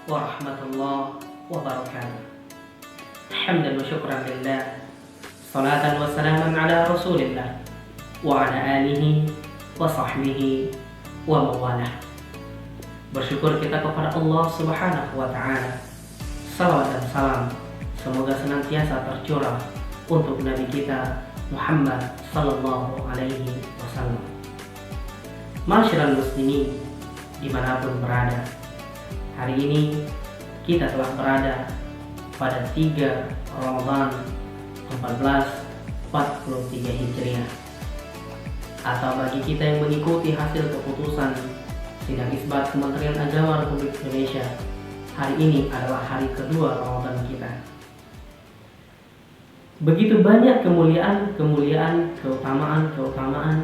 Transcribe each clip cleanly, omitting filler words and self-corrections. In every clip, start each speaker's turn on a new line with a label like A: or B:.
A: warahmatullahi wabarakatuh. Hamdan wa syukran lillah, salatan wa salaman ala rasulillah wa ala alihi wa sahbihi wa mawalah. Bersyukur kita kepada Allah subhanahu wa ta'ala. Salawat dan salam semoga senantiasa tercurah untuk Nabi kita Muhammad sallallahu alaihi wasallam. Masyarul muslimin dimanapun berada, hari ini kita telah berada pada 3 Ramadan 1443 Hijriah, atau bagi kita yang mengikuti hasil keputusan Sidang Isbat Kementerian Agama Republik Indonesia, hari ini adalah hari kedua Ramadan kita. Begitu banyak kemuliaan, keutamaan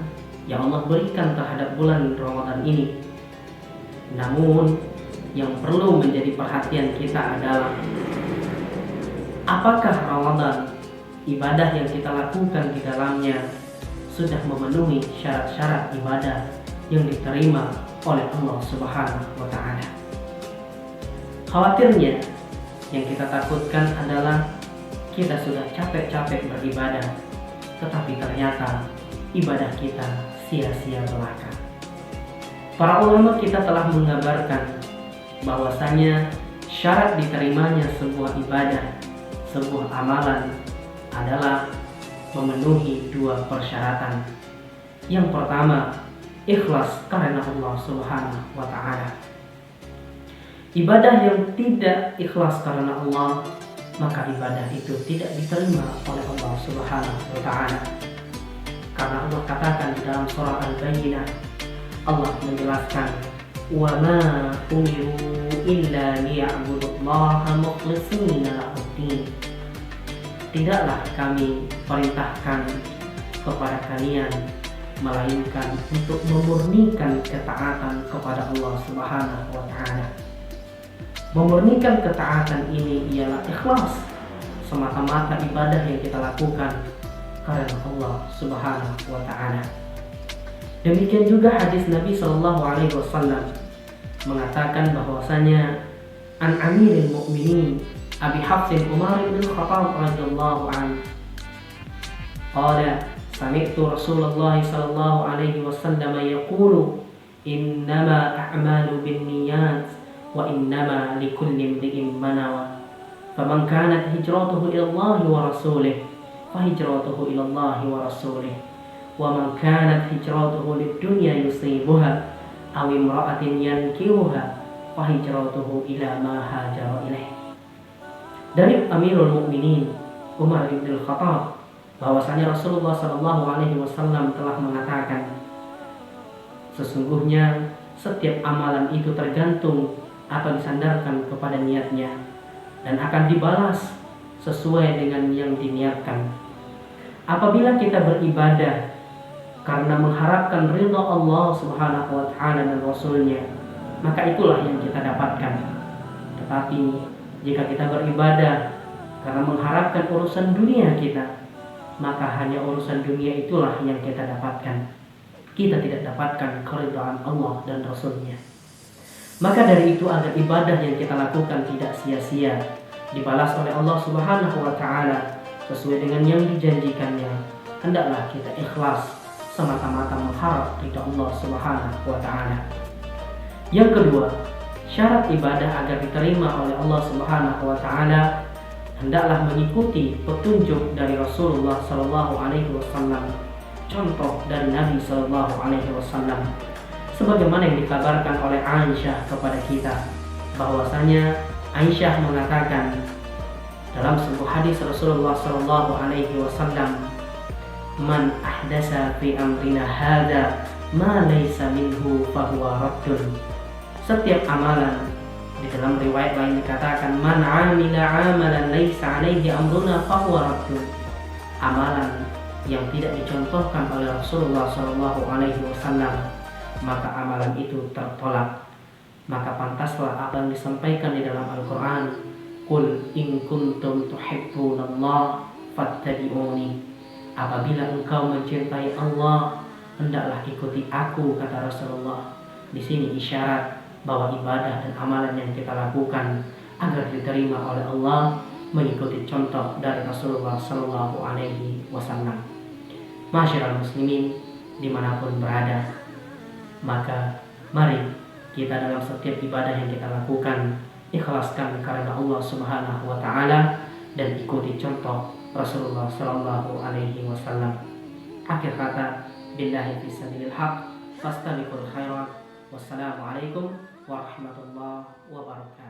A: yang Allah berikan terhadap bulan Ramadan ini. Namun yang perlu menjadi perhatian kita adalah apakah Ramadan, ibadah yang kita lakukan di dalamnya, sudah memenuhi syarat-syarat ibadah yang diterima oleh Allah Subhanahu wa ta'ala. Khawatirnya yang kita takutkan adalah kita sudah capek-capek beribadah, tetapi ternyata ibadah kita sia-sia belaka. Para ulama kita telah mengabarkan bahwasanya syarat diterimanya sebuah ibadah, sebuah amalan adalah memenuhi 2 persyaratan. Yang pertama, ikhlas karena Allah Subhanahu wa ta'ala. Ibadah yang tidak ikhlas karena Allah, maka ibadah itu tidak diterima oleh Allah Subhanahu wa ta'ala. Karena Allah katakan di dalam surah Al-Bayyinah, Allah menjelaskan, wa ma umiru illa liya'budullaha mukhlishina lahud-din. Tidaklah kami perintahkan kepada kalian melainkan untuk memurnikan ketaatan kepada Allah Subhanahu wa ta'ala. Memurnikan ketaatan ini ialah ikhlas, semata-mata ibadah yang kita lakukan karena Allah Subhanahu wa ta'ala. Demikian juga hadis Nabi sallallahu alaihi wasallam mengatakan bahwasanya an Amiril Mukminin Abi Hafsin Umar bin Khattab radhiyallahu anhu qala sami'tu Rasulullah sallallahu alaihi wasallam yaqulu innama a'malu binniyat wa innama likulli imri'in ma nawa faman kanat hijratuhu ila Allah wa rasulih fahijratuhu ila Allah wa rasulih wa man kanat hijratuhu lid-dunya yusibuha aw imra'atin yankihuha fahijratuhu ila ma hajara ilaih. Dari Amirul Mukminin Umar bin Khattab bahwasanya Rasulullah sallallahu alaihi wasallam telah mengatakan, sesungguhnya setiap amalan itu tergantung atau disandarkan kepada niatnya dan akan dibalas sesuai dengan yang diniatkan. Apabila kita beribadah karena mengharapkan ridha Allah Subhanahu wa ta'ala dan Rasulnya, maka itulah yang kita dapatkan. Tetapi jika kita beribadah karena mengharapkan urusan dunia kita, maka hanya urusan dunia itulah yang kita dapatkan. Kita tidak dapatkan keridhaan Allah dan Rasulnya. Maka dari itu, agar ibadah yang kita lakukan tidak sia-sia, dibalas oleh Allah Subhanahu wa ta'ala sesuai dengan yang dijanjikannya, hendaklah kita ikhlas, semata-mata mengharap ridha Allah Subhanahu wa ta'ala. Yang kedua, syarat ibadah agar diterima oleh Allah Subhanahu wa ta'ala hendaklah mengikuti petunjuk dari Rasulullah sallallahu alaihi wasallam, contoh dari Nabi sallallahu alaihi wasallam, sebagaimana yang dikabarkan oleh Aisyah kepada kita, bahwasanya Aisyah mengatakan dalam sebuah hadis Rasulullah sallallahu alaihi wasallam, man ahdasa fi amrina hadza ma laysa minhu fahuwa raddun. Setiap amalan, di dalam riwayat lain dikatakan, man amila amalan laysa alaihi amruna fahuwa raddun. Amalan yang tidak dicontohkan oleh Rasulullah sallallahu alaihi wasallam, maka amalan itu tertolak. Maka pantaslah apa yang disampaikan di dalam Al-Quran, qul in kuntum tuhibbunallah fattabi'uni. Apabila engkau mencintai Allah, hendaklah ikuti aku, kata Rasulullah. Di sini isyarat bahwa ibadah dan amalan yang kita lakukan agar diterima oleh Allah mengikuti contoh dari Rasulullah Shallallahu Alaihi Wasallam. Masyiral muslimin dimanapun berada, maka mari kita dalam setiap ibadah yang kita lakukan ikhlaskan karena Allah Subhanahu Wa Taala dan ikuti contoh Rasulullah Shallallahu Alaihi Wasallam. Akhir kata, billahi fisabilil haq, fastabiqul khairat. Wassalamualaikum warahmatullahi wabarakatuh.